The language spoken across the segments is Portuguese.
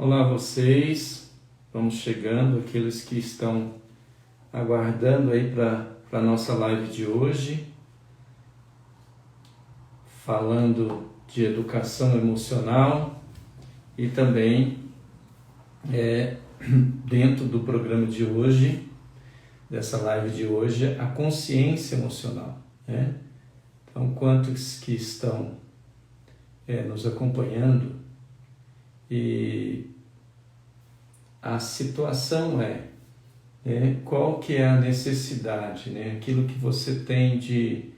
Olá vocês, vamos chegando, aqueles que estão aguardando aí para a nossa live de hoje, falando de educação emocional e também dentro do programa de hoje, dessa live de hoje, a consciência emocional, né? Então, quantos que estão nos acompanhando, e a situação qual que é a necessidade, né? Aquilo que você tem de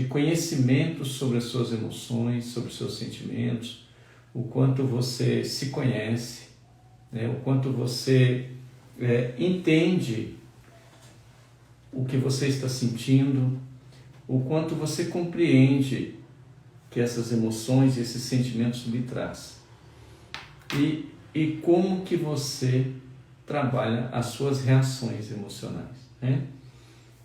conhecimento sobre as suas emoções, sobre os seus sentimentos, o quanto você se conhece, né? O quanto você entende o que você está sentindo, o quanto você compreende que essas emoções, esses sentimentos lhe trazem. E como que você trabalha as suas reações emocionais, né?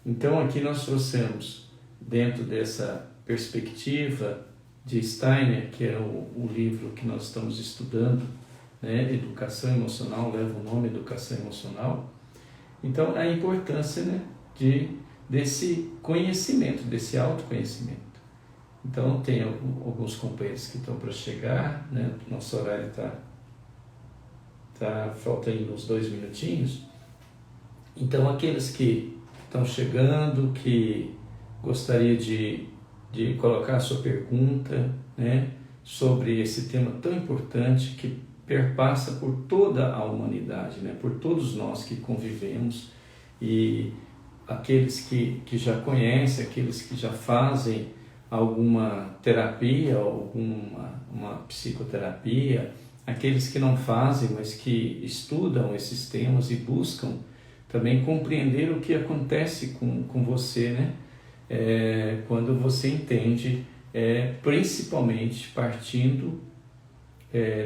Então aqui nós trouxemos, dentro dessa perspectiva de Steiner, que é o livro que nós estamos estudando, né? Educação Emocional, leva o nome Educação Emocional. Então a importância, né, desse conhecimento, desse autoconhecimento. Então tem alguns companheiros que estão para chegar, né? Nosso horário falta aí uns 2 minutinhos. Então aqueles que estão chegando, que gostaria de colocar a sua pergunta, né, sobre esse tema tão importante que perpassa por toda a humanidade, né, por todos nós que convivemos, e aqueles que já conhecem, aqueles que já fazem alguma terapia, uma psicoterapia, aqueles que não fazem, mas que estudam esses temas e buscam também compreender o que acontece com você, né? Quando você entende, principalmente partindo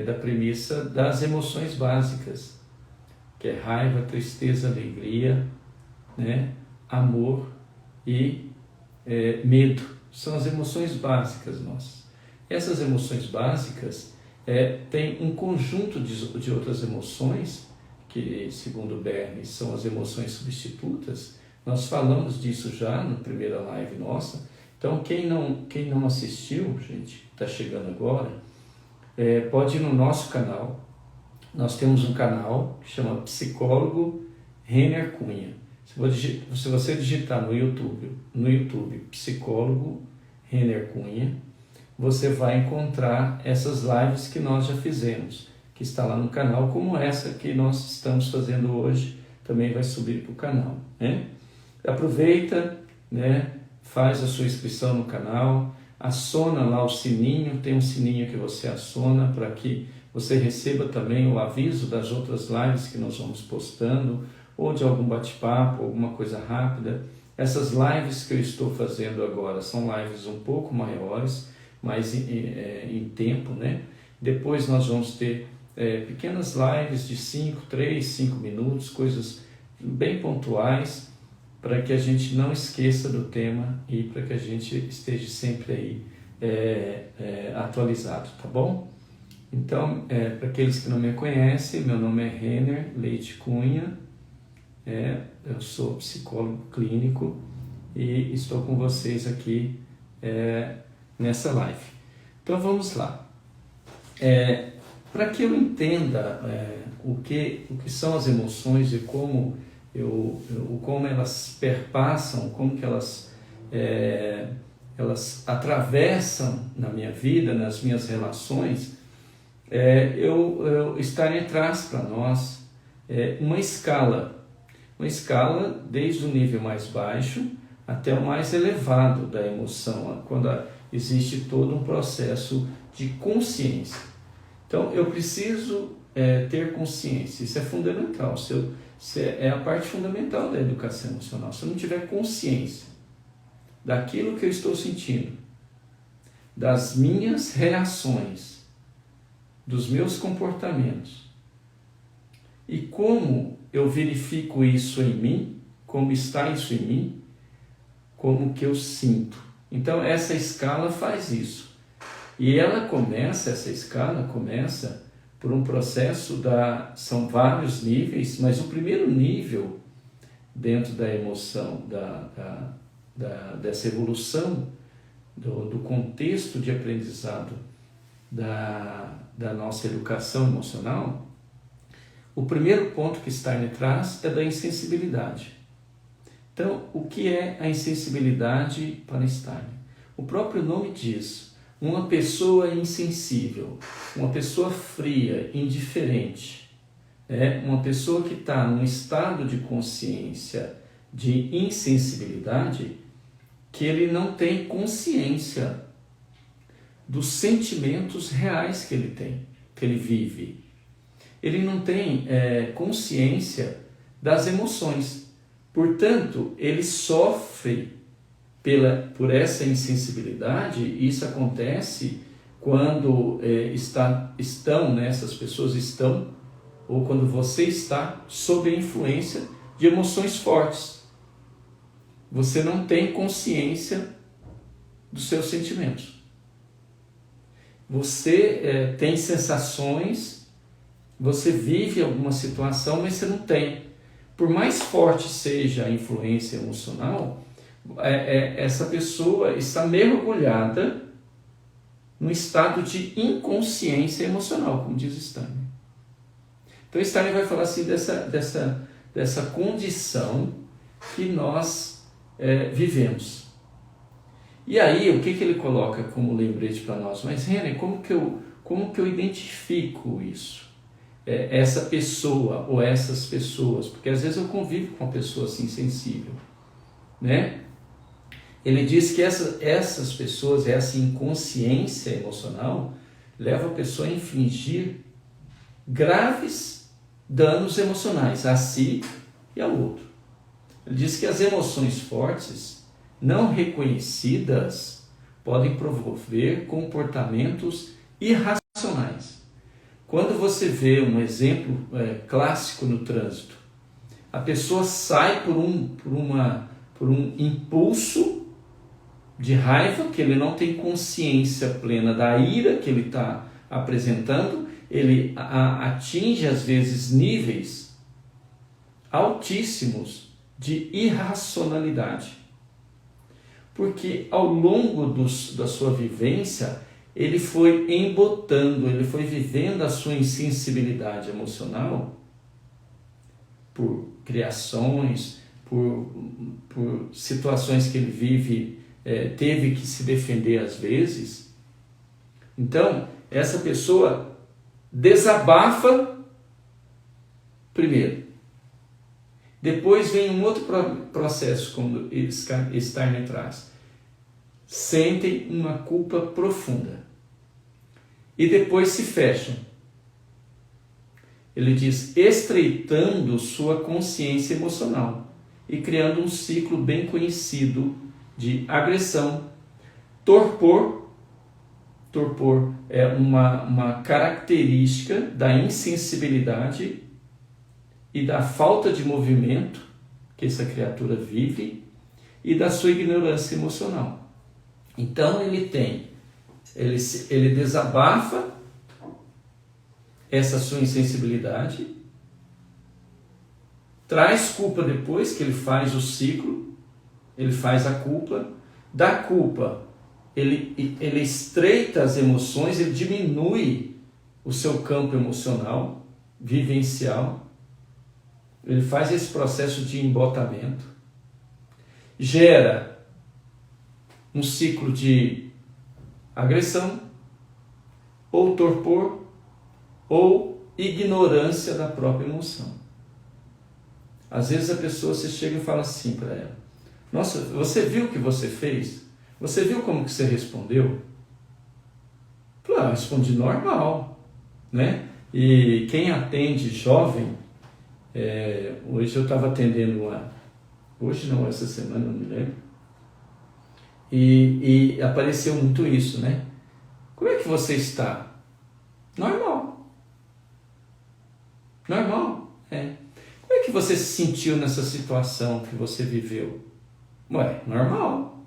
da premissa das emoções básicas, que é raiva, tristeza, alegria, né? Amor e medo. São as emoções básicas nossas. Essas emoções básicas têm um conjunto de outras emoções, que, segundo Bernes, são as emoções substitutas. Nós falamos disso já na primeira live nossa. Então, quem não assistiu, gente, está chegando agora, pode ir no nosso canal. Nós temos um canal que chama Psicólogo Renner Cunha. Se você digitar no YouTube Psicólogo Renner Cunha, você vai encontrar essas lives que nós já fizemos, que está lá no canal, como essa que nós estamos fazendo hoje, também vai subir para o canal, né? Aproveita, né? Faz a sua inscrição no canal, aciona lá o sininho, tem um sininho que você aciona para que você receba também o aviso das outras lives que nós vamos postando, ou de algum bate-papo, alguma coisa rápida. Essas lives que eu estou fazendo agora são lives um pouco maiores, mais em tempo, né? Depois nós vamos ter pequenas lives de 3, 5 minutos, coisas bem pontuais, para que a gente não esqueça do tema e para que a gente esteja sempre aí atualizado, tá bom? Então, para aqueles que não me conhecem, meu nome é Renner Leite Cunha, eu sou psicólogo clínico e estou com vocês aqui nessa live. Então vamos lá. Para que eu entenda o que são as emoções e como elas perpassam, como que elas atravessam na minha vida, nas minhas relações, eu Steiner traz para nós uma escala desde o nível mais baixo até o mais elevado da emoção, quando existe todo um processo de consciência. Então, eu preciso ter consciência, isso é fundamental, é a parte fundamental da educação emocional. Se eu não tiver consciência daquilo que eu estou sentindo, das minhas reações, dos meus comportamentos, e como eu verifico isso em mim, como está isso em mim, como que eu sinto. Então essa escala faz isso. E essa escala começa por um processo são vários níveis, mas o primeiro nível dentro da emoção, dessa evolução do contexto de aprendizado da nossa educação emocional, o primeiro ponto que Steiner traz é da insensibilidade. Então, o que é a insensibilidade para Steiner? O próprio nome diz, uma pessoa insensível, uma pessoa fria, indiferente, uma pessoa que está num estado de consciência de insensibilidade, que ele não tem consciência dos sentimentos reais que ele tem, que ele vive. Ele não tem consciência das emoções. Portanto, ele sofre por essa insensibilidade, e isso acontece quando essas pessoas estão, ou quando você está sob a influência de emoções fortes. Você não tem consciência dos seus sentimentos. Você tem sensações, você vive alguma situação, mas você não tem. Por mais forte seja a influência emocional, essa pessoa está mergulhada no estado de inconsciência emocional, como diz Steiner. Então Steiner vai falar assim dessa condição que nós vivemos. E aí, o que ele coloca como lembrete para nós? Mas, René, como que eu identifico isso? Essa pessoa ou essas pessoas? Porque às vezes eu convivo com uma pessoa assim sensível, né? Ele diz que essas pessoas, essa inconsciência emocional, leva a pessoa a infligir graves danos emocionais a si e ao outro. Ele diz que as emoções fortes, não reconhecidas, podem promover comportamentos irracionais. Quando você vê um exemplo clássico no trânsito, a pessoa sai por um impulso de raiva, que ele não tem consciência plena da ira que ele está apresentando, ele atinge às vezes níveis altíssimos de irracionalidade. Porque ao longo da sua vivência, ele foi embotando, ele foi vivendo a sua insensibilidade emocional por criações, por situações que ele vive, teve que se defender às vezes. Então, essa pessoa desabafa primeiro. Depois vem um outro processo, como Steiner traz. Sentem uma culpa profunda. E depois se fecham. Ele diz, estreitando sua consciência emocional e criando um ciclo bem conhecido de agressão. Torpor é uma característica da insensibilidade e da falta de movimento que essa criatura vive e da sua ignorância emocional. Então ele desabafa essa sua insensibilidade, traz culpa depois que ele faz o ciclo, ele faz a culpa, da culpa ele estreita as emoções, ele diminui o seu campo emocional, vivencial, ele faz esse processo de embotamento, gera um ciclo de agressão, ou torpor, ou ignorância da própria emoção. Às vezes a pessoa, você chega e fala assim para ela, nossa, você viu o que você fez? Você viu como que você respondeu? Claro, eu respondi normal, né? E quem atende jovem, hoje eu estava atendendo hoje não, essa semana, não me lembro, e apareceu muito isso, né? Como é que você está? Normal. Normal, Como é que você se sentiu nessa situação que você viveu? Normal.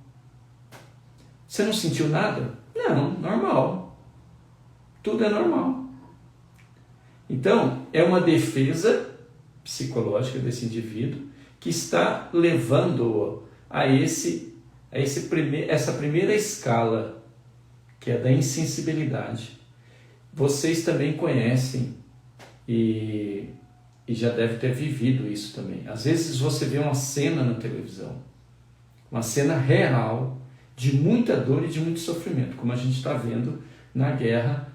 Você não sentiu nada? Não, normal. Tudo é normal. Então, é uma defesa psicológica desse indivíduo que está levando-o a essa primeira escala, que é da insensibilidade. Vocês também conhecem e já devem ter vivido isso também. Às vezes você vê uma cena na televisão, uma cena real, de muita dor e de muito sofrimento, como a gente está vendo na guerra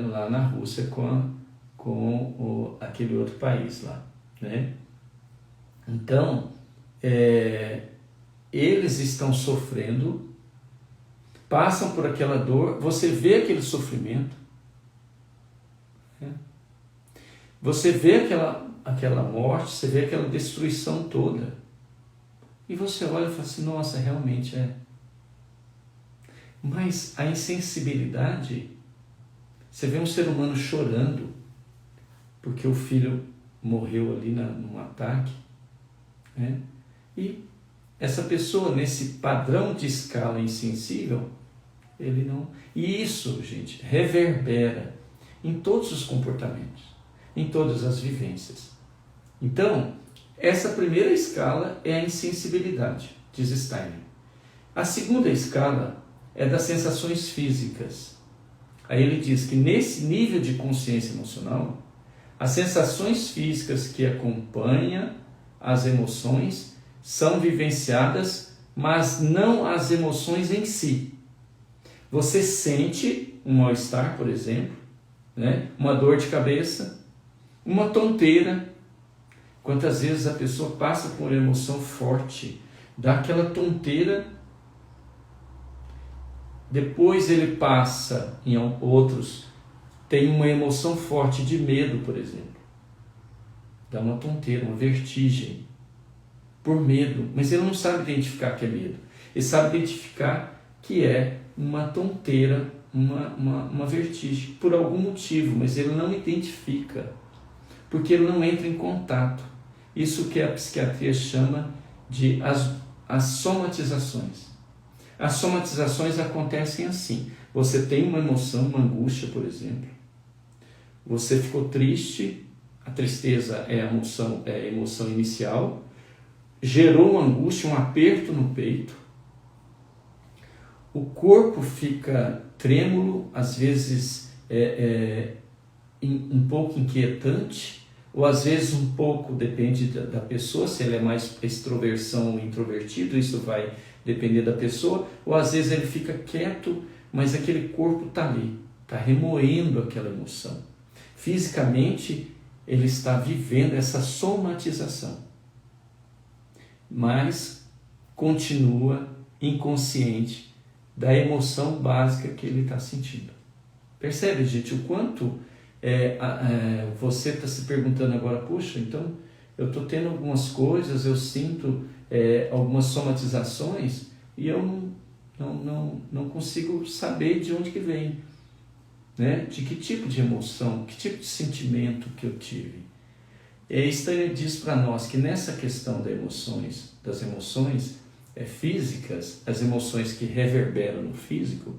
lá na Rússia com aquele outro país lá, né? Então, eles estão sofrendo, passam por aquela dor, você vê aquele sofrimento, né? Você vê aquela morte, você vê aquela destruição toda, e você olha e fala assim, nossa, realmente é. Mas a insensibilidade, você vê um ser humano chorando porque o filho morreu ali num ataque, né? E essa pessoa, nesse padrão de escala insensível, ele não... E isso, gente, reverbera em todos os comportamentos, em todas as vivências. Então, essa primeira escala é a insensibilidade, diz Steiner. A segunda escala é das sensações físicas. Aí ele diz que nesse nível de consciência emocional, as sensações físicas que acompanham as emoções são vivenciadas, mas não as emoções em si. Você sente um mal-estar, por exemplo, né? Uma dor de cabeça, uma tonteira. Quantas vezes a pessoa passa por uma emoção forte, dá aquela tonteira, depois ele passa em outros, tem uma emoção forte de medo, por exemplo. Dá uma tonteira, uma vertigem, por medo, mas ele não sabe identificar que é medo. Ele sabe identificar que é uma tonteira, uma vertigem, por algum motivo, mas ele não identifica, porque ele não entra em contato. Isso que a psiquiatria chama de as somatizações. As somatizações acontecem assim. Você tem uma emoção, uma angústia, por exemplo. Você ficou triste, a tristeza é a emoção inicial, gerou uma angústia, um aperto no peito. O corpo fica trêmulo, às vezes um pouco inquietante, ou às vezes um pouco, depende da pessoa, se ele é mais extroversão ou introvertido, isso vai depender da pessoa, ou às vezes ele fica quieto, mas aquele corpo está ali, está remoendo aquela emoção. Fisicamente, ele está vivendo essa somatização, mas continua inconsciente da emoção básica que ele está sentindo. Percebe, gente, o quanto você está se perguntando agora, puxa, então eu estou tendo algumas coisas, eu sinto algumas somatizações e eu não consigo saber de onde que vem, né? De que tipo de emoção, que tipo de sentimento que eu tive. Steiner diz para nós que nessa questão das emoções físicas, as emoções que reverberam no físico,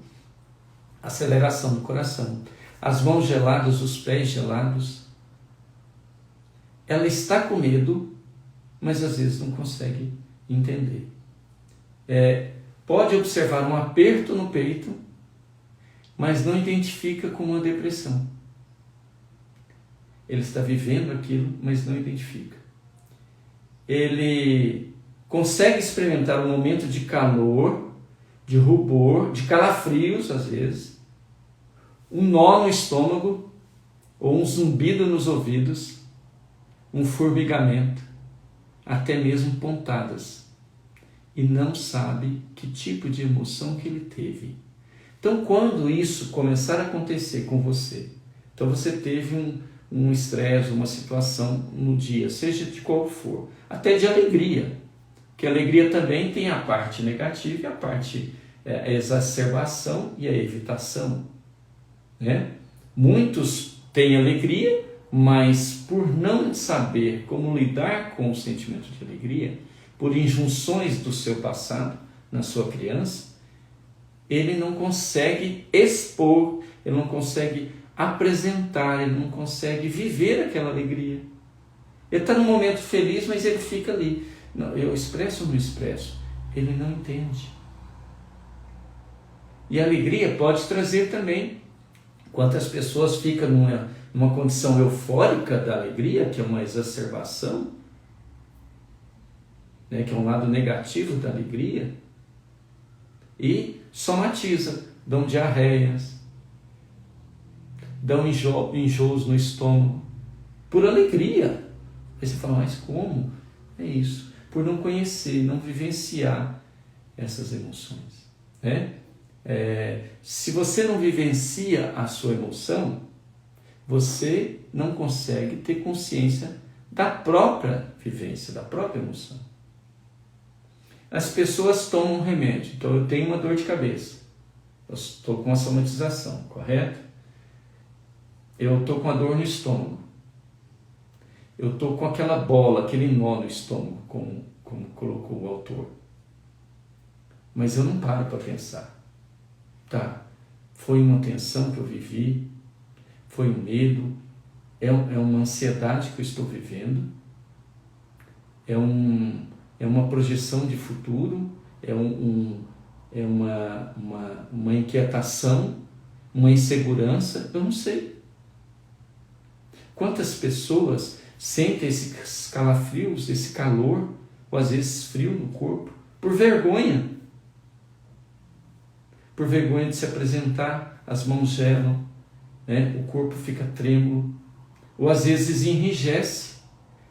aceleração do coração, as mãos geladas, os pés gelados, ela está com medo, mas às vezes não consegue entender. Pode observar um aperto no peito, mas não identifica como uma depressão. Ele está vivendo aquilo, mas não identifica. Ele consegue experimentar um momento de calor, de rubor, de calafrios, às vezes, um nó no estômago, ou um zumbido nos ouvidos, um formigamento, até mesmo pontadas, e não sabe que tipo de emoção que ele teve. Então, quando isso começar a acontecer com você, então você teve um estresse, uma situação no dia, seja de qual for, até de alegria, que a alegria também tem a parte negativa e a parte a exacerbação e a evitação, né? Muitos têm alegria, mas por não saber como lidar com o sentimento de alegria, por injunções do seu passado, na sua criança, ele não consegue expor, ele não consegue apresentar, ele não consegue viver aquela alegria. Ele está num momento feliz, mas ele fica ali. Não, eu expresso ou não expresso? Ele não entende. E a alegria pode trazer também. Quantas pessoas ficam numa condição eufórica da alegria, que é uma exacerbação, né, que é um lado negativo da alegria, e somatiza, dão diarreias, dão enjoos no estômago, por alegria. Aí você fala, mas como? É isso, por não conhecer, não vivenciar essas emoções, né? Se você não vivencia a sua emoção, você não consegue ter consciência da própria vivência, da própria emoção. As pessoas tomam remédio, então eu tenho uma dor de cabeça, eu estou com uma somatização, correto? Eu estou com a dor no estômago, eu estou com aquela bola, aquele nó no estômago, como colocou o autor, mas eu não paro para pensar. Tá, foi uma tensão que eu vivi, foi um medo, é uma ansiedade que eu estou vivendo, é uma projeção de futuro, é uma inquietação, uma insegurança, eu não sei. Quantas pessoas sentem esses calafrios, esse calor, ou às vezes frio no corpo, por vergonha. Por vergonha de se apresentar, as mãos gelam, né? O corpo fica trêmulo, ou às vezes enrijece,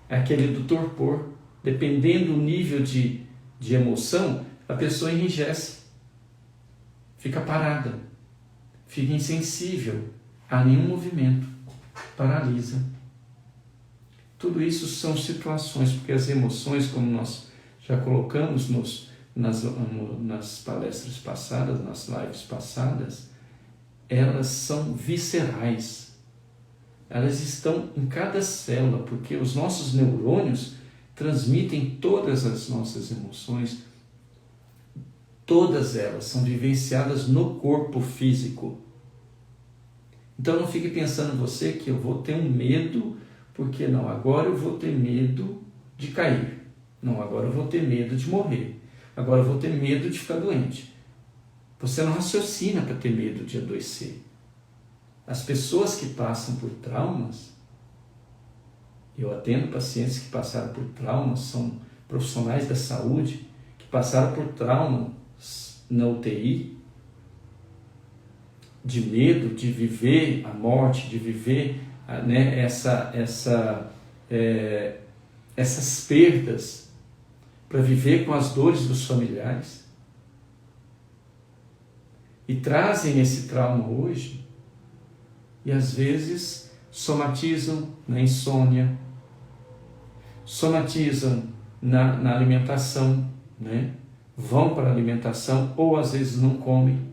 é aquele do torpor, dependendo do nível de emoção, a pessoa enrijece, fica parada, fica insensível a nenhum movimento, paralisa. Tudo isso são situações, porque as emoções, como nós já colocamos nas palestras passadas, nas lives passadas, elas são viscerais. Elas estão em cada célula, porque os nossos neurônios transmitem todas as nossas emoções, todas elas são vivenciadas no corpo físico. Então não fique pensando você que eu vou ter um medo, porque não, agora eu vou ter medo de cair. Não, agora eu vou ter medo de morrer. Agora eu vou ter medo de ficar doente. Você não raciocina para ter medo de adoecer. As pessoas que passam por traumas, eu atendo pacientes que passaram por traumas, são profissionais da saúde, que passaram por traumas na UTI, de medo de viver a morte, de viver, né, essas perdas, para viver com as dores dos familiares, e trazem esse trauma hoje, e às vezes somatizam na insônia, somatizam na alimentação, né? Vão para a alimentação, ou às vezes não comem,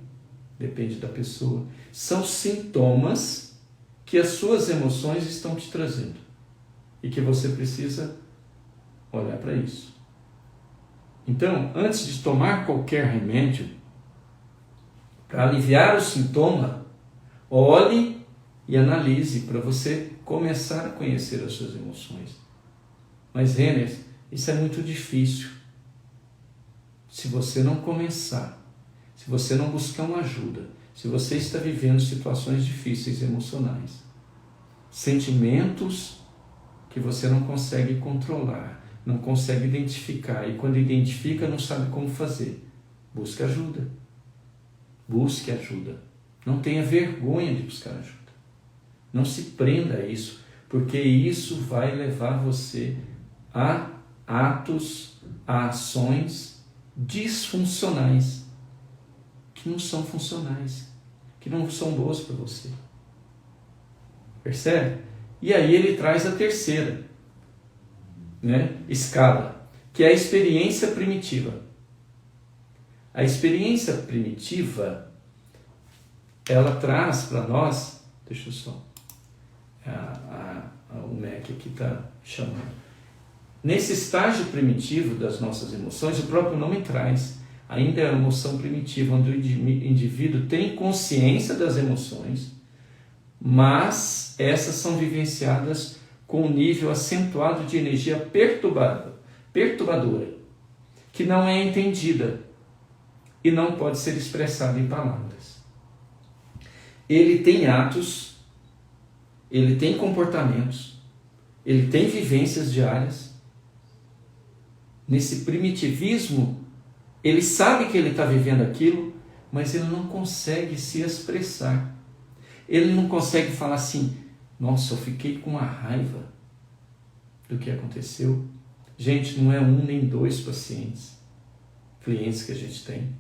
depende da pessoa. São sintomas que as suas emoções estão te trazendo, e que você precisa olhar para isso. Então, antes de tomar qualquer remédio, para aliviar o sintoma, olhe e analise para você começar a conhecer as suas emoções. Mas, Renner, isso é muito difícil. Se você não começar, se você não buscar uma ajuda, se você está vivendo situações difíceis emocionais, sentimentos que você não consegue controlar, não consegue identificar, e quando identifica não sabe como fazer, busque ajuda. Busque ajuda. Não tenha vergonha de buscar ajuda. Não se prenda a isso, porque isso vai levar você a atos, a ações disfuncionais, que não são funcionais, que não são boas para você. Percebe? E aí ele traz a terceira, né, escala, que é a experiência primitiva. A experiência primitiva, ela traz para nós, deixa eu só, o MEC aqui está chamando. Nesse estágio primitivo das nossas emoções, o próprio nome traz, ainda é uma emoção primitiva, onde o indivíduo tem consciência das emoções, mas essas são vivenciadas com um nível acentuado de energia perturbadora, que não é entendida e não pode ser expressada em palavras. Ele tem atos, ele tem comportamentos, ele tem vivências diárias. Nesse primitivismo, ele sabe que ele está vivendo aquilo, mas ele não consegue se expressar. Ele não consegue falar assim, nossa, eu fiquei com uma raiva do que aconteceu. Gente, não é um nem dois clientes que a gente tem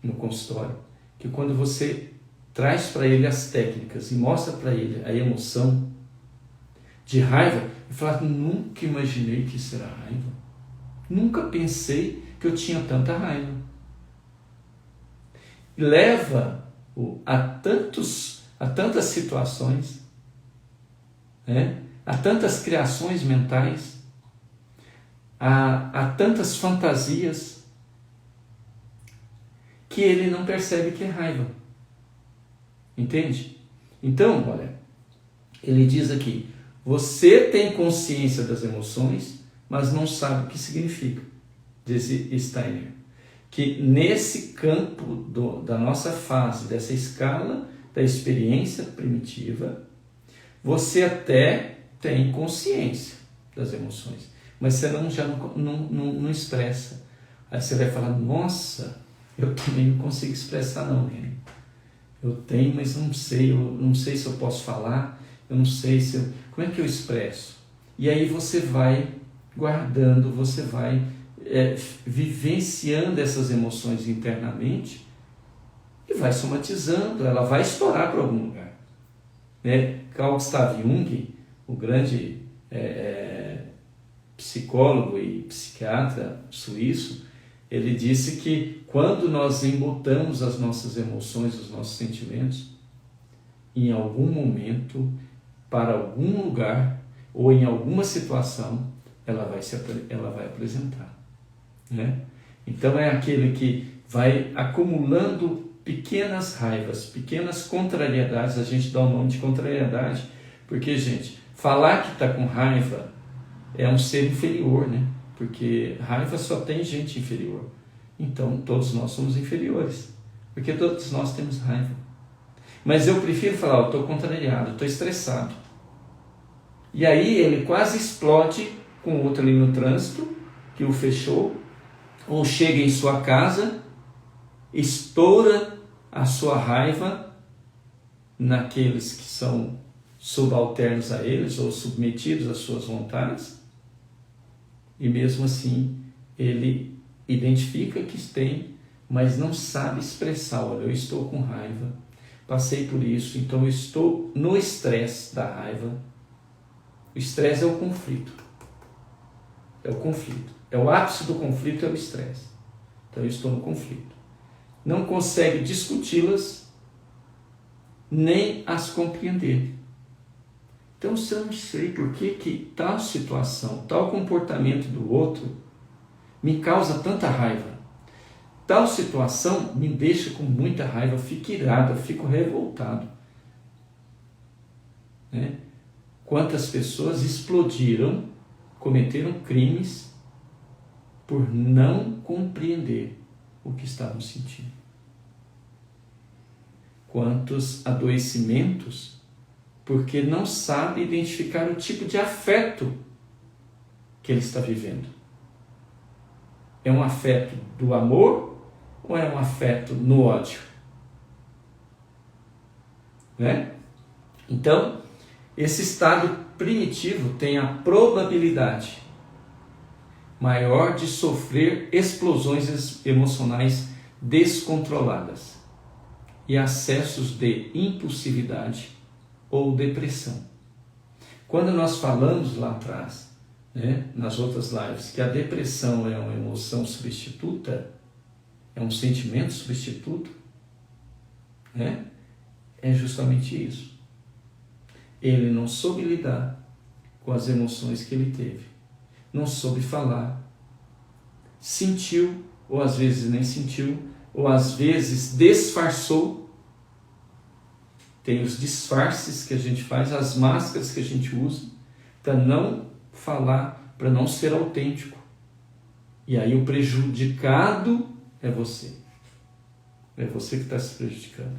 no consultório, que quando você traz para ele as técnicas e mostra para ele a emoção de raiva, ele fala, nunca imaginei que isso era raiva. Nunca pensei que eu tinha tanta raiva. Leva a tantas situações, a tantas criações mentais, a tantas fantasias, que ele não percebe que é raiva. Entende? Então, olha, ele diz aqui, você tem consciência das emoções, mas não sabe o que significa, diz Steiner. Que nesse campo da nossa fase, dessa escala da experiência primitiva, você até tem consciência das emoções, mas você já não expressa. Aí você vai falar, nossa, eu também não consigo expressar não, Renan. Eu tenho, mas não sei, eu não sei se eu posso falar, eu não sei se como é que eu expresso? E aí você vai guardando, você vai vivenciando essas emoções internamente e vai somatizando, ela vai estourar para algum lugar. Carl Gustav Jung, o grande psicólogo e psiquiatra suíço, ele disse que quando nós embotamos as nossas emoções, os nossos sentimentos, em algum momento, para algum lugar ou em alguma situação, ela vai apresentar. Então é aquele que vai acumulando pequenas raivas, pequenas contrariedades. A gente dá o nome de contrariedade, porque, gente, falar que está com raiva é um ser inferior, porque raiva só tem gente inferior. Então todos nós somos inferiores, porque todos nós temos raiva. Mas eu prefiro falar, eu estou contrariado, estou estressado. E aí ele quase explode com o outro ali no trânsito, que o fechou, ou chega em sua casa, estoura a sua raiva naqueles que são subalternos a eles, ou submetidos às suas vontades, e mesmo assim ele identifica que tem, mas não sabe expressar, olha, eu estou com raiva, passei por isso, então eu estou no estresse da raiva. O estresse é o conflito. É o conflito. É o ápice do conflito, é o estresse. Então eu estou no conflito. Não consegue discuti-las, nem as compreender. Então, se eu não sei por que tal situação, tal comportamento do outro me causa tanta raiva, tal situação me deixa com muita raiva, eu fico irado, eu fico revoltado. Quantas pessoas explodiram, cometeram crimes por não compreender o que estavam sentindo. Quantos adoecimentos porque não sabe identificar o tipo de afeto que ele está vivendo. É um afeto do amor ou é um afeto no ódio? Então, esse estado primitivo tem a probabilidade maior de sofrer explosões emocionais descontroladas e acessos de impulsividade ou depressão. Quando nós falamos lá atrás, nas outras lives, que a depressão é uma emoção substituta, é um sentimento substituto, é justamente isso. Ele não soube lidar com as emoções que ele teve, não soube falar, sentiu ou às vezes nem sentiu, ou às vezes disfarçou. Tem os disfarces que a gente faz, as máscaras que a gente usa para não falar, para não ser autêntico. E aí o prejudicado é você. É você que está se prejudicando.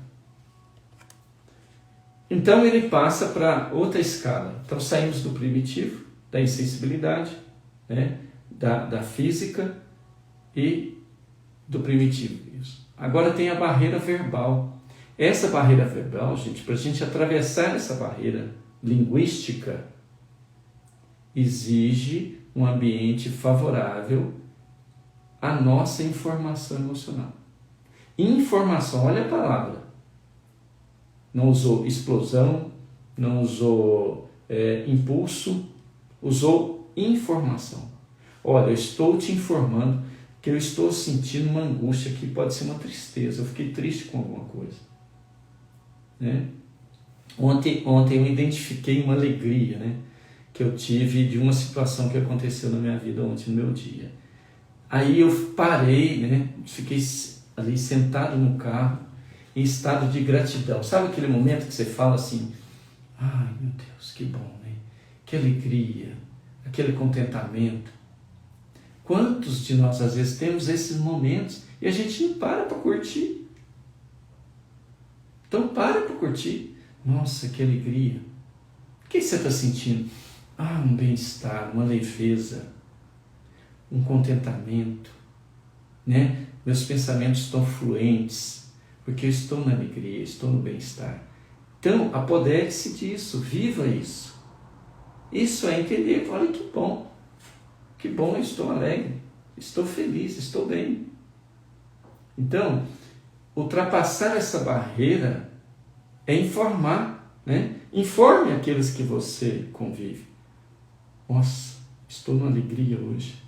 Então ele passa para outra escala. Então saímos do primitivo, da insensibilidade, né? da física e do primitivo. Isso. Agora tem a barreira verbal. Essa barreira verbal, gente, para a gente atravessar essa barreira linguística, exige um ambiente favorável à nossa informação emocional. Informação, olha a palavra. Não usou explosão, não usou impulso, usou informação. Olha, eu estou te informando que eu estou sentindo uma angústia que pode ser uma tristeza, eu fiquei triste com alguma coisa. Né? Ontem eu identifiquei uma alegria, né, que eu tive de uma situação que aconteceu na minha vida ontem, no meu dia. Aí eu parei, né, fiquei ali sentado no carro, em estado de gratidão. Sabe aquele momento que você fala assim, ai meu Deus, que bom, né? Que alegria, aquele contentamento. Quantos de nós às vezes temos esses momentos e a gente não para curtir? Então para curtir. Nossa, que alegria. O que você está sentindo? Um bem-estar, uma leveza, um contentamento, né? Meus pensamentos estão fluentes, porque eu estou na alegria, estou no bem-estar. Então, apodere-se disso, viva isso. Isso é entender, olha que bom, eu estou alegre, estou feliz, estou bem. Então, ultrapassar essa barreira é informar, né? Informe aqueles que você convive. Nossa, estou numa alegria hoje.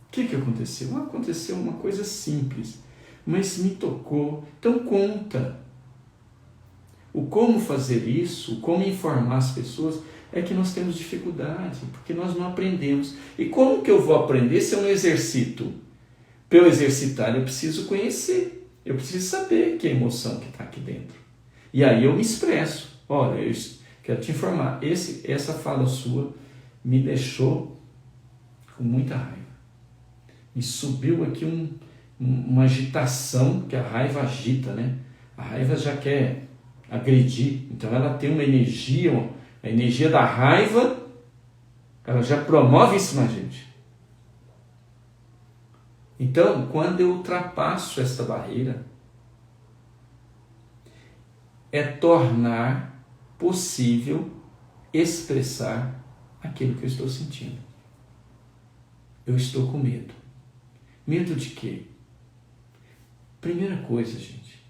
O que aconteceu? Aconteceu uma coisa simples, mas me tocou. Então conta. O como fazer isso, o como informar as pessoas, é que nós temos dificuldade, porque nós não aprendemos. E como que eu vou aprender se eu não exercito? Para eu exercitar, eu preciso conhecer, eu preciso saber que emoção que está aqui dentro. E aí eu me expresso. Olha, eu quero te informar, essa fala sua me deixou com muita raiva. Me subiu aqui uma agitação, que a raiva agita, né? A raiva já quer agredir, então ela tem uma energia, a energia da raiva, ela já promove isso na gente. Então, quando eu ultrapasso essa barreira, é tornar possível expressar aquilo que eu estou sentindo. Eu estou com medo. Medo de quê? Primeira coisa, gente.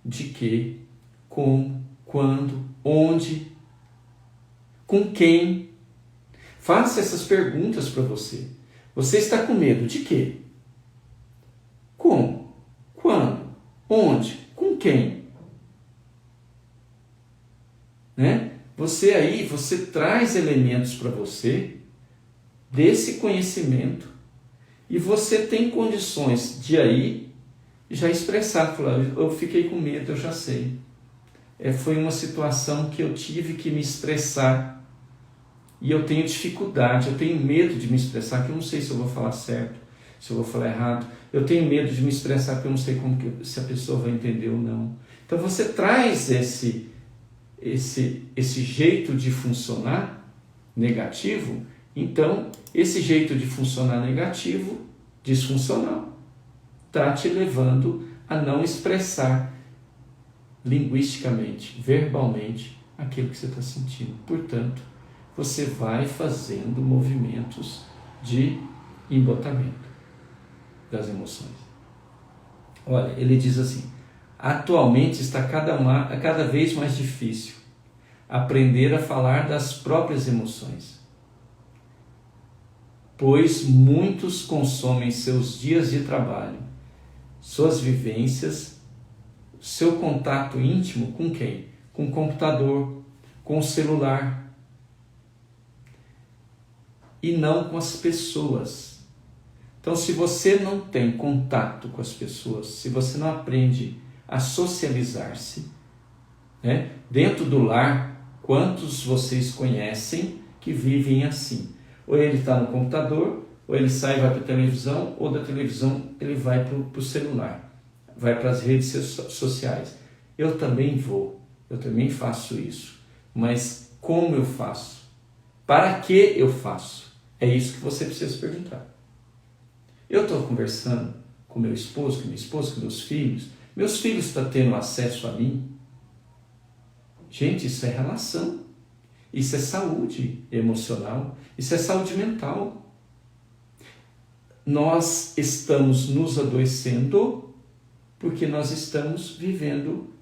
De quê? Como? Quando? Onde? Com quem? Faça essas perguntas para você. Você está com medo de quê? Como? Quando? Onde? Com quem? Né? Você traz elementos para você desse conhecimento e você tem condições de aí já expressar, falar, eu fiquei com medo, eu já sei. Foi uma situação que eu tive que me expressar e eu tenho dificuldade, eu tenho medo de me expressar, que eu não sei se eu vou falar certo, se eu vou falar errado. Eu tenho medo de me expressar porque eu não sei se a pessoa vai entender ou não. Então você traz esse jeito de funcionar negativo. Então, esse jeito de funcionar negativo, disfuncional, está te levando a não expressar linguisticamente, verbalmente, aquilo que você está sentindo. Portanto, você vai fazendo movimentos de embotamento das emoções. Olha, ele diz assim, atualmente está cada vez mais difícil aprender a falar das próprias emoções, pois muitos consomem seus dias de trabalho, suas vivências, seu contato íntimo com quem? Com o computador, com o celular, e não com as pessoas. Então, se você não tem contato com as pessoas, se você não aprende a socializar-se, né? Dentro do lar, quantos vocês conhecem que vivem assim? Ou ele está no computador, ou ele sai e vai para a televisão, ou da televisão ele vai para o celular, vai para as redes sociais. Eu também vou, eu também faço isso. Mas como eu faço? Para que eu faço? É isso que você precisa perguntar. Eu estou conversando com meu esposo, com minha esposa, com meus filhos estão tendo acesso a mim. Gente, isso é relação, isso é saúde emocional, isso é saúde mental. Nós estamos nos adoecendo porque nós estamos vivendo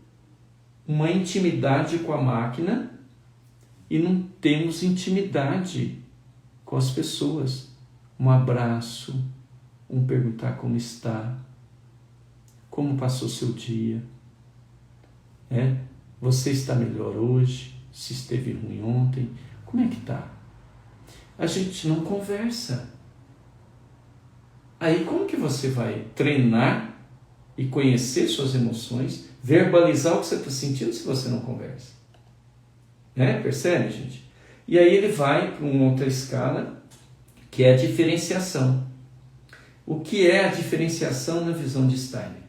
uma intimidade com a máquina e não temos intimidade com as pessoas. Um abraço, um perguntar como está, como passou seu dia, Você está melhor hoje? Se esteve ruim ontem, como é que está? A gente não conversa. Aí como que você vai treinar e conhecer suas emoções, verbalizar o que você está sentindo se você não conversa? Percebe, gente? E aí ele vai para uma outra escala, que é a diferenciação. O que é a diferenciação na visão de Steiner?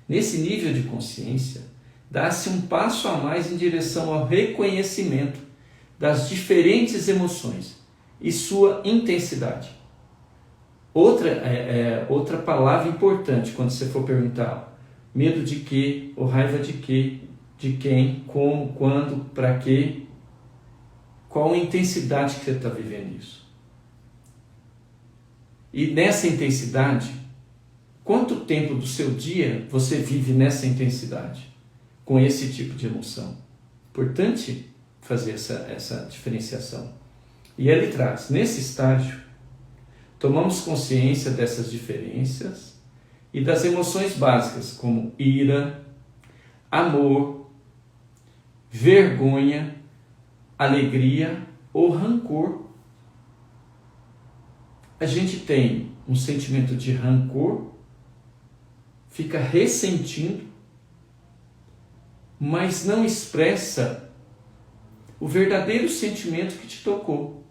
Nesse nível de consciência, dá-se um passo a mais em direção ao reconhecimento das diferentes emoções e sua intensidade. Outra palavra importante quando você for perguntar medo de quê, ou raiva de quê, de quem, como, quando, para quê, qual a intensidade que você está vivendo isso. E nessa intensidade, quanto tempo do seu dia você vive nessa intensidade? Com esse tipo de emoção. Importante fazer essa diferenciação. E ele traz, nesse estágio, tomamos consciência dessas diferenças e das emoções básicas, como ira, amor, vergonha, alegria ou rancor. A gente tem um sentimento de rancor, fica ressentindo, mas não expressa o verdadeiro sentimento que te tocou.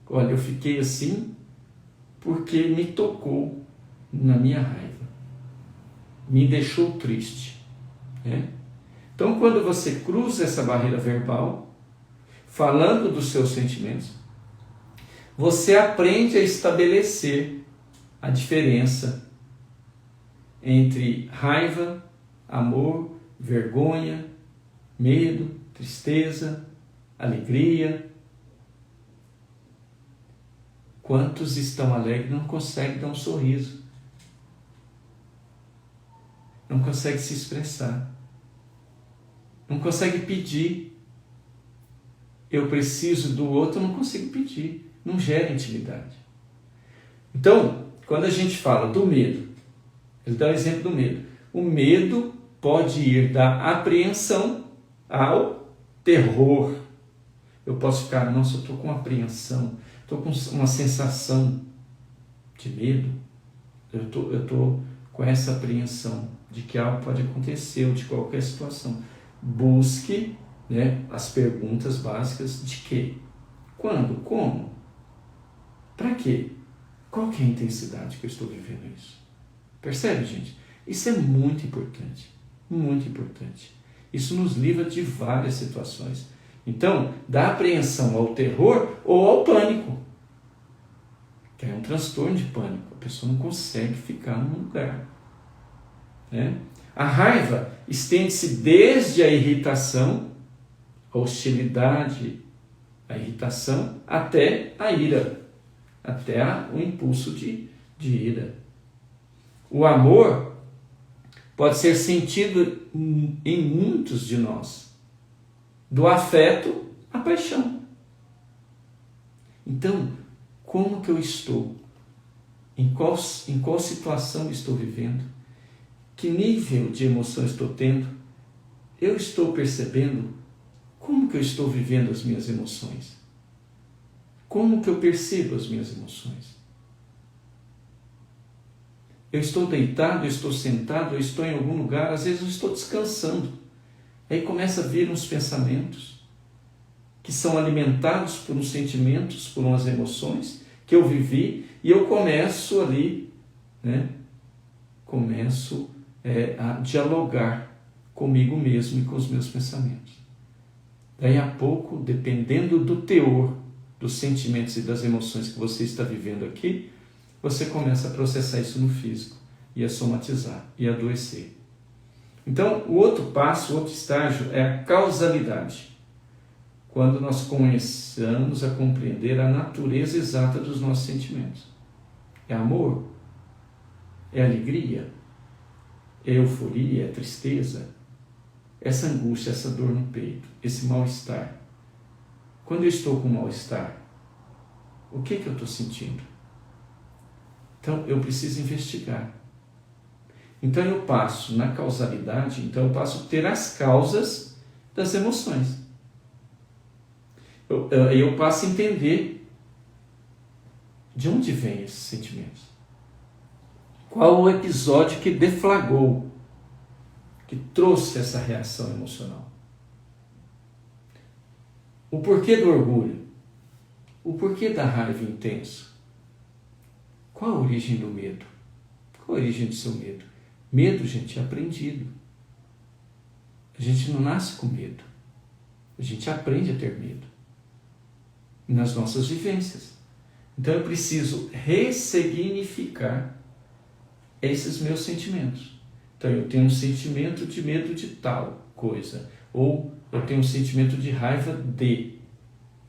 Olha, eu fiquei assim porque me tocou na minha raiva, me deixou triste. Então, quando você cruza essa barreira verbal, falando dos seus sentimentos, você aprende a estabelecer a diferença entre raiva, amor, vergonha, medo, tristeza, alegria. Quantos estão alegres não conseguem dar um sorriso? Não conseguem se expressar. Não conseguem pedir. Eu preciso do outro, eu não consigo pedir. Não gera intimidade. Então, quando a gente fala do medo, ele dá o exemplo do medo. O medo pode ir da apreensão ao terror. Eu posso ficar, nossa, eu estou com apreensão, estou com uma sensação de medo, eu estou com essa apreensão de que algo pode acontecer ou de qualquer situação. Busque as perguntas básicas de quê? Quando? Como? Para quê? Qual que é a intensidade que eu estou vivendo isso? Percebe, gente? Isso é muito importante. Muito importante. Isso nos livra de várias situações. Então, da apreensão ao terror ou ao pânico. Que é um transtorno de pânico. A pessoa não consegue ficar num lugar. A raiva estende-se desde a irritação, a hostilidade, a irritação, até a ira. Até o impulso de ira. O amor pode ser sentido em muitos de nós, do afeto à paixão. Então, como que eu estou? Em qual situação estou vivendo? Que nível de emoção estou tendo? Eu estou percebendo como que eu estou vivendo as minhas emoções? Como que eu percebo as minhas emoções? Eu estou deitado, eu estou sentado, eu estou em algum lugar, às vezes eu estou descansando. Aí começa a vir uns pensamentos que são alimentados por uns sentimentos, por umas emoções que eu vivi, e eu começo ali, né? Começo a dialogar comigo mesmo e com os meus pensamentos. Daí a pouco, dependendo do teor dos sentimentos e das emoções que você está vivendo aqui, você começa a processar isso no físico, e a somatizar, e a adoecer. Então, o outro passo, o outro estágio é a causalidade. Quando nós começamos a compreender a natureza exata dos nossos sentimentos. É amor? É alegria? É euforia? É tristeza? Essa angústia, essa dor no peito, esse mal-estar. Quando eu estou com mal-estar, o que eu estou sentindo? Então, eu preciso investigar. Então, eu passo na causalidade, então eu passo a ter as causas das emoções. Eu passo a entender de onde vêm esses sentimentos. Qual o episódio que deflagrou, que trouxe essa reação emocional? O porquê do orgulho? O porquê da raiva intensa? Qual a origem do medo? Qual a origem do seu medo? Medo, gente, é aprendido. A gente não nasce com medo. A gente aprende a ter medo nas nossas vivências. Então eu preciso ressignificar esses meus sentimentos. Então eu tenho um sentimento de medo de tal coisa, ou eu tenho um sentimento de raiva de.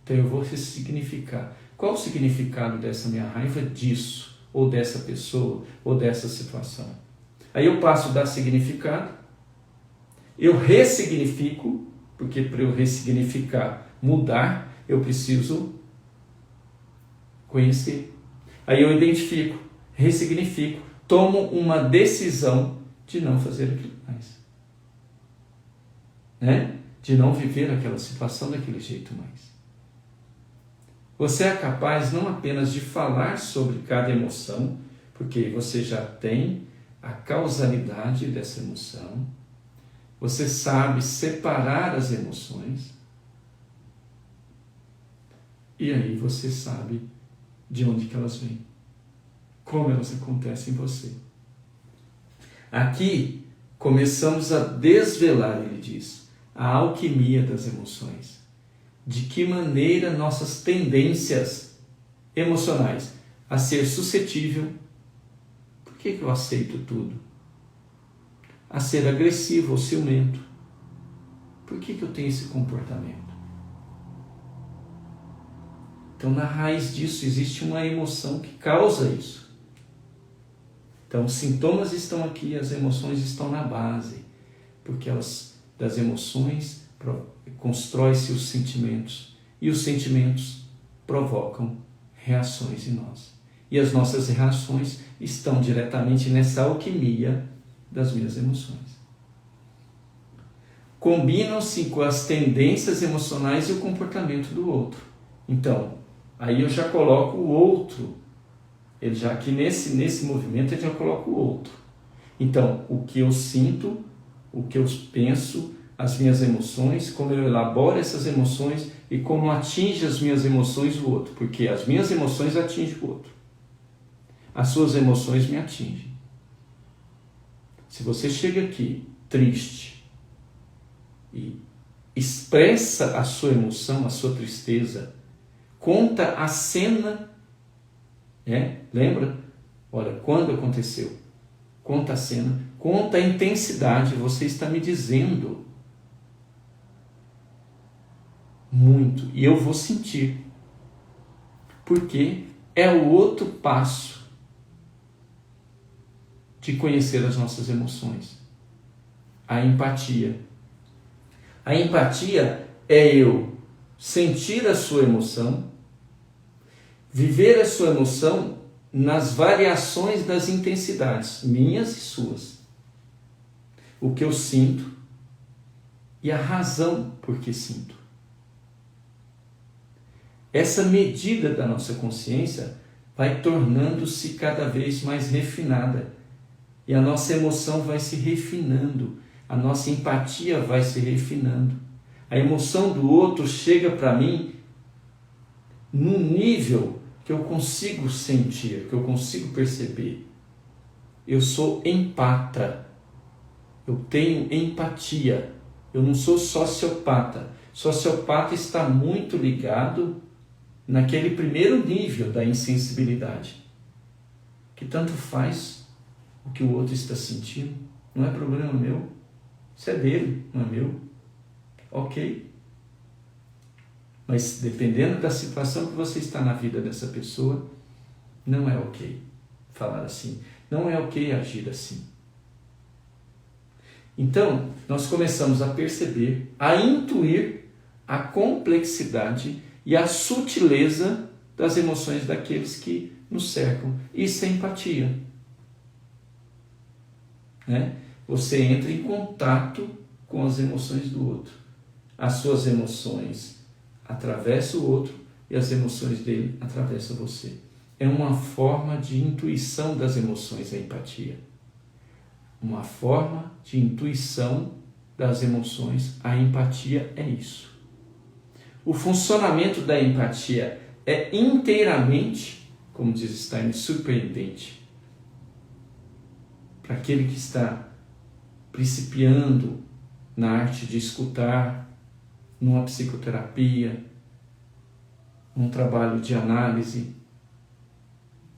Então eu vou ressignificar. Qual o significado dessa minha raiva disso, ou dessa pessoa, ou dessa situação? Aí eu passo a dar significado, eu ressignifico, porque para eu ressignificar, mudar, eu preciso conhecer. Aí eu identifico, ressignifico, tomo uma decisão de não fazer aquilo mais. Né? De não viver aquela situação daquele jeito mais. Você é capaz não apenas de falar sobre cada emoção, porque você já tem a causalidade dessa emoção, você sabe separar as emoções, e aí você sabe de onde que elas vêm, como elas acontecem em você. Aqui começamos a desvelar, ele diz, a alquimia das emoções. De que maneira nossas tendências emocionais a ser suscetível, por que eu aceito tudo? A ser agressivo ou ciumento. Por que eu tenho esse comportamento? Então, na raiz disso, existe uma emoção que causa isso. Então, os sintomas estão aqui, as emoções estão na base, porque das emoções constrói-se os sentimentos, e os sentimentos provocam reações em nós. E as nossas reações estão diretamente nessa alquimia das minhas emoções. Combinam-se com as tendências emocionais e o comportamento do outro. Então, aí eu já coloco o outro, ele já aqui nesse movimento eu já coloco o outro. Então, o que eu sinto, o que eu penso, as minhas emoções, como eu elaboro essas emoções e como atinge as minhas emoções o outro, porque as minhas emoções atingem o outro. As suas emoções me atingem. Se você chega aqui triste e expressa a sua emoção, a sua tristeza, conta a cena, lembra? Olha, quando aconteceu? Conta a cena, conta a intensidade, você está me dizendo muito, e eu vou sentir, porque é o outro passo de conhecer as nossas emoções, a empatia. A empatia é eu sentir a sua emoção, viver a sua emoção nas variações das intensidades, minhas e suas. O que eu sinto e a razão por que sinto. Essa medida da nossa consciência vai tornando-se cada vez mais refinada E a nossa emoção vai se refinando, a nossa empatia vai se refinando. A emoção do outro chega para mim num nível que eu consigo sentir, que eu consigo perceber. Eu sou empata, eu tenho empatia, eu não sou sociopata. Sociopata está muito ligado naquele primeiro nível da insensibilidade, que tanto faz o que o outro está sentindo, não é problema meu, isso é dele, não é meu, ok. Mas dependendo da situação que você está na vida dessa pessoa, não é ok falar assim, não é ok agir assim. Então, nós começamos a perceber, a intuir a complexidade e a sutileza das emoções daqueles que nos cercam. Isso é empatia. Né? Você entra em contato com as emoções do outro. As suas emoções atravessam o outro e as emoções dele atravessam você. É uma forma de intuição das emoções, a empatia. Uma forma de intuição das emoções, a empatia é isso. O funcionamento da empatia é inteiramente, como diz Stein, surpreendente. Para aquele que está principiando na arte de escutar, numa psicoterapia, num trabalho de análise.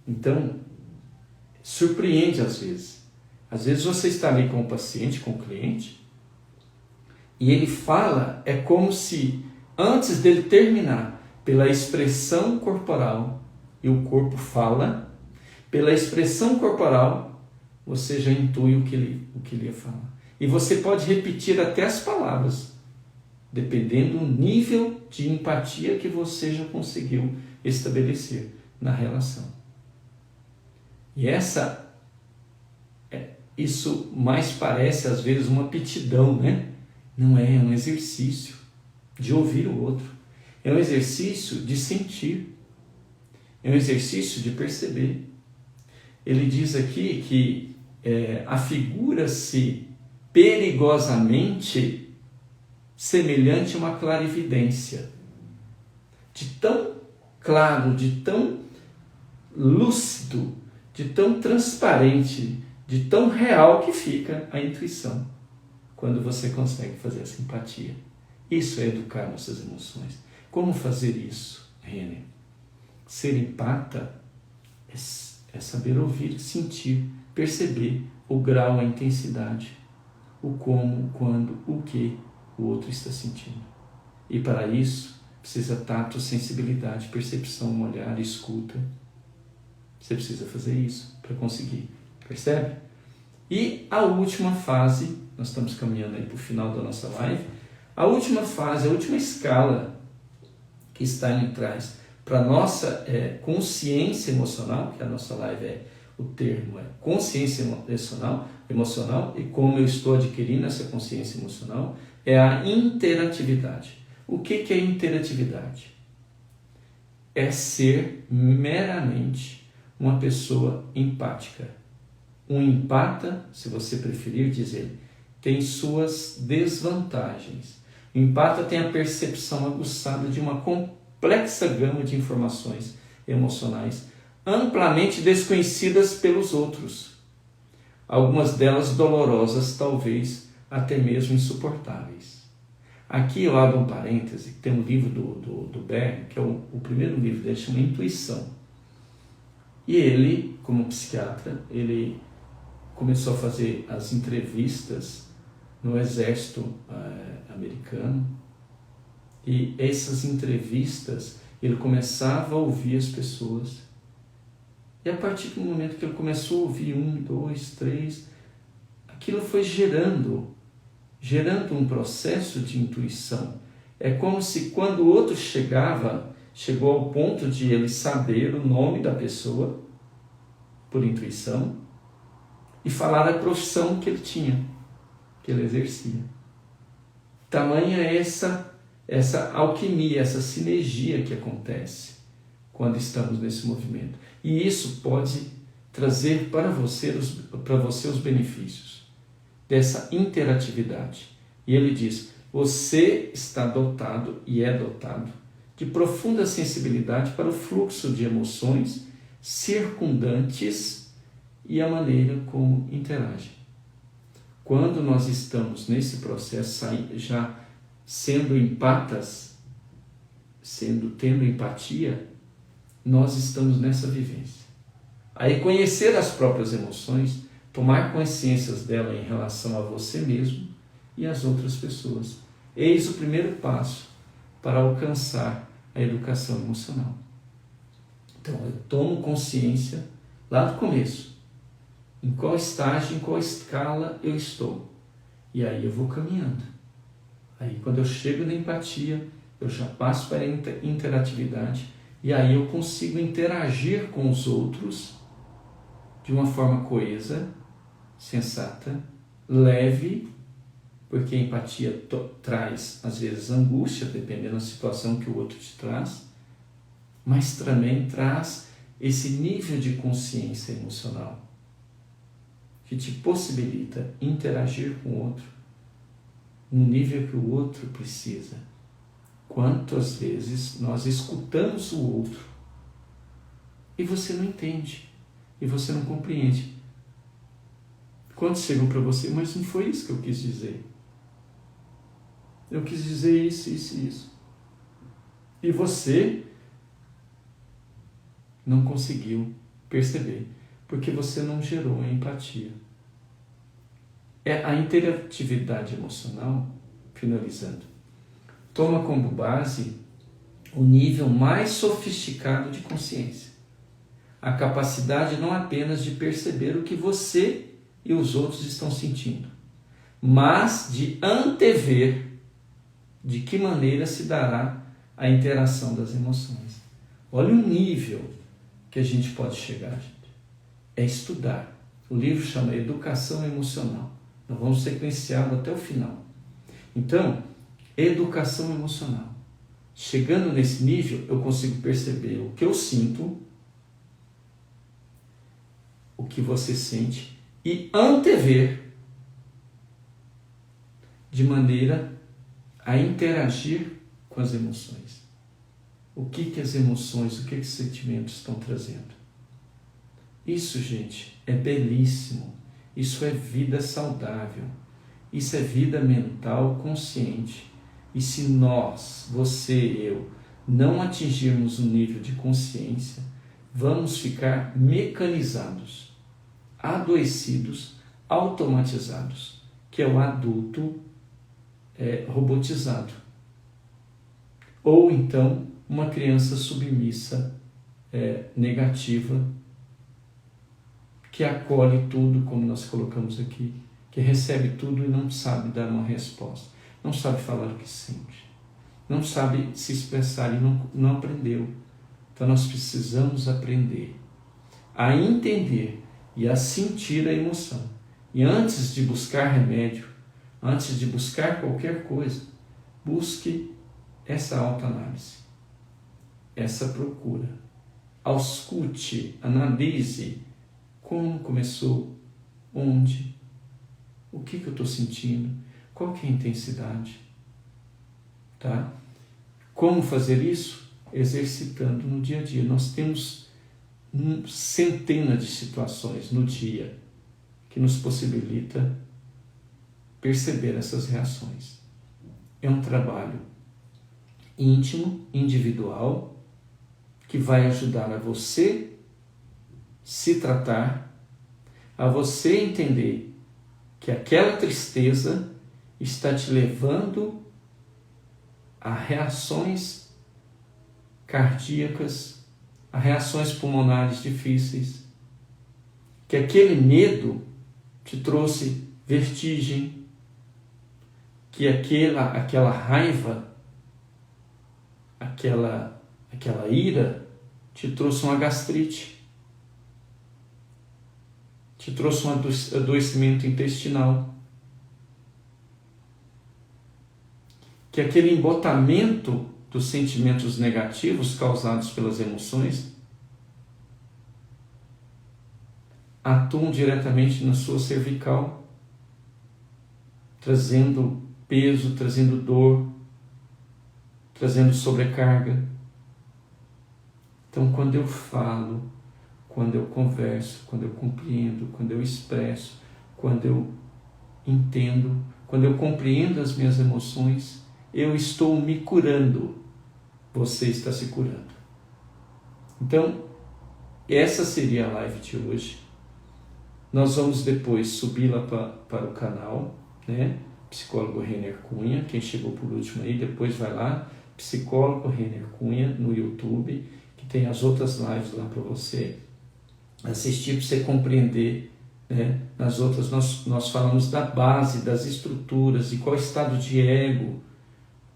Então, surpreende às vezes. Às vezes você está ali com o paciente, com o cliente, e ele fala, é como se antes dele terminar, pela expressão corporal, e o corpo fala, pela expressão corporal, você já intui o que ele ia falar. E você pode repetir até as palavras, dependendo do nível de empatia que você já conseguiu estabelecer na relação. E isso mais parece às vezes uma aptidão, né? Não é, é um exercício de ouvir o outro. É um exercício de sentir. É um exercício de perceber. Ele diz aqui que afigura-se perigosamente semelhante a uma clarividência. De tão claro, de tão lúcido, de tão transparente, de tão real que fica a intuição quando você consegue fazer essa empatia. Isso é educar nossas emoções. Como fazer isso, Renner? Ser empata é saber ouvir, sentir, perceber o grau, a intensidade, o como, quando, o que o outro está sentindo. E para isso, precisa tato, sensibilidade, percepção, um olhar, escuta. Você precisa fazer isso para conseguir. Percebe? E a última fase, nós estamos caminhando aí para o final da nossa live, a última fase, a última escala que Stein traz para a nossa consciência emocional, que a nossa live o termo é consciência emocional, e como eu estou adquirindo essa consciência emocional, é a interatividade. O que é interatividade? É ser meramente uma pessoa empática. Um empata, se você preferir dizer, tem suas desvantagens. O empata tem a percepção aguçada de uma complexa gama de informações emocionais amplamente desconhecidas pelos outros. Algumas delas dolorosas, talvez até mesmo insuportáveis. Aqui eu abro um parêntese, tem um livro do Berg, que é o primeiro livro dele, chama Intuição. E ele, como psiquiatra, ele começou a fazer as entrevistas no exército americano, e essas entrevistas ele começava a ouvir as pessoas, e a partir do momento que ele começou a ouvir 1, 2, 3, aquilo foi gerando um processo de intuição. É como se quando o outro chegou ao ponto de ele saber o nome da pessoa por intuição e falar a profissão que ele tinha, que ele exercia. Tamanha essa alquimia, essa sinergia que acontece quando estamos nesse movimento. E isso pode trazer para você os benefícios dessa interatividade. E ele diz, você está dotado e é dotado de profunda sensibilidade para o fluxo de emoções circundantes e a maneira como interagem. Quando nós estamos nesse processo, já sendo empatas, tendo empatia, nós estamos nessa vivência. Aí conhecer as próprias emoções, tomar consciência dela em relação a você mesmo e às outras pessoas. Eis o primeiro passo para alcançar a educação emocional. Então, eu tomo consciência lá do começo, em qual estágio, em qual escala eu estou. E aí eu vou caminhando. Aí quando eu chego na empatia, eu já passo para a interatividade e aí eu consigo interagir com os outros de uma forma coesa, sensata, leve, porque a empatia traz, às vezes, angústia, dependendo da situação que o outro te traz, mas também traz esse nível de consciência emocional que te possibilita interagir com o outro no nível que o outro precisa. Quantas vezes nós escutamos o outro e você não entende, e você não compreende. Quantos chegam para você, mas não foi isso que eu quis dizer. Eu quis dizer isso, isso e isso. E você não conseguiu perceber, porque você não gerou a empatia. A interatividade emocional, finalizando, toma como base o nível mais sofisticado de consciência. A capacidade não apenas de perceber o que você e os outros estão sentindo, mas de antever de que maneira se dará a interação das emoções. Olha o nível que a gente pode chegar, gente. É estudar. O livro chama Educação Emocional. Nós vamos sequenciá-lo até o final. Então, educação emocional. Chegando nesse nível, eu consigo perceber o que eu sinto, o que você sente e antever de maneira a interagir com as emoções. O que as emoções, o que os sentimentos estão trazendo. Isso, gente, é belíssimo. Isso é vida saudável. Isso é vida mental consciente. E se nós, você e eu, não atingirmos um nível de consciência, vamos ficar mecanizados, adoecidos, automatizados, que é o adulto robotizado. Ou então, uma criança submissa, negativa, que acolhe tudo, como nós colocamos aqui, que recebe tudo e não sabe dar uma resposta, não sabe falar o que sente, não sabe se expressar e não aprendeu. Então nós precisamos aprender a entender e a sentir a emoção. E antes de buscar remédio, antes de buscar qualquer coisa, busque essa autoanálise, essa procura. Auscute, analise como começou, onde, o que eu estou sentindo, qual que é a intensidade. Tá? Como fazer isso? Exercitando no dia a dia. Nós temos centenas de situações no dia que nos possibilita perceber essas reações. É um trabalho íntimo, individual, que vai ajudar a você se tratar, a você entender que aquela tristeza está te levando a reações cardíacas, a reações pulmonares difíceis, que aquele medo te trouxe vertigem, que aquela raiva, aquela ira te trouxe uma gastrite, te trouxe um adoecimento intestinal, que aquele embotamento dos sentimentos negativos causados pelas emoções atuam diretamente na sua cervical, trazendo peso, trazendo dor, trazendo sobrecarga. Então, quando eu falo, quando eu converso, quando eu compreendo, quando eu expresso, quando eu entendo, quando eu compreendo as minhas emoções, eu estou me curando. Você está se curando. Então, essa seria a live de hoje. Nós vamos depois subir lá para o canal, né? Psicólogo Reiner Cunha. Quem chegou por último aí, depois vai lá, Psicólogo Reiner Cunha no YouTube, que tem as outras lives lá para você assistir, para você compreender, né? Nas outras nós falamos da base, das estruturas, de qual estado de ego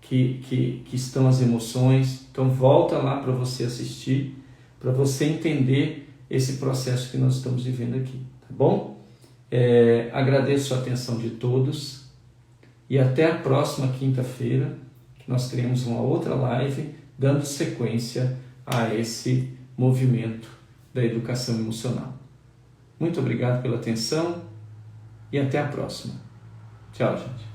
que estão as emoções. Então volta lá para você assistir, para você entender esse processo que nós estamos vivendo aqui, tá bom? Agradeço a atenção de todos e até a próxima quinta-feira, que nós teremos uma outra live dando sequência a esse movimento da educação emocional. Muito obrigado pela atenção e até a próxima. Tchau, gente.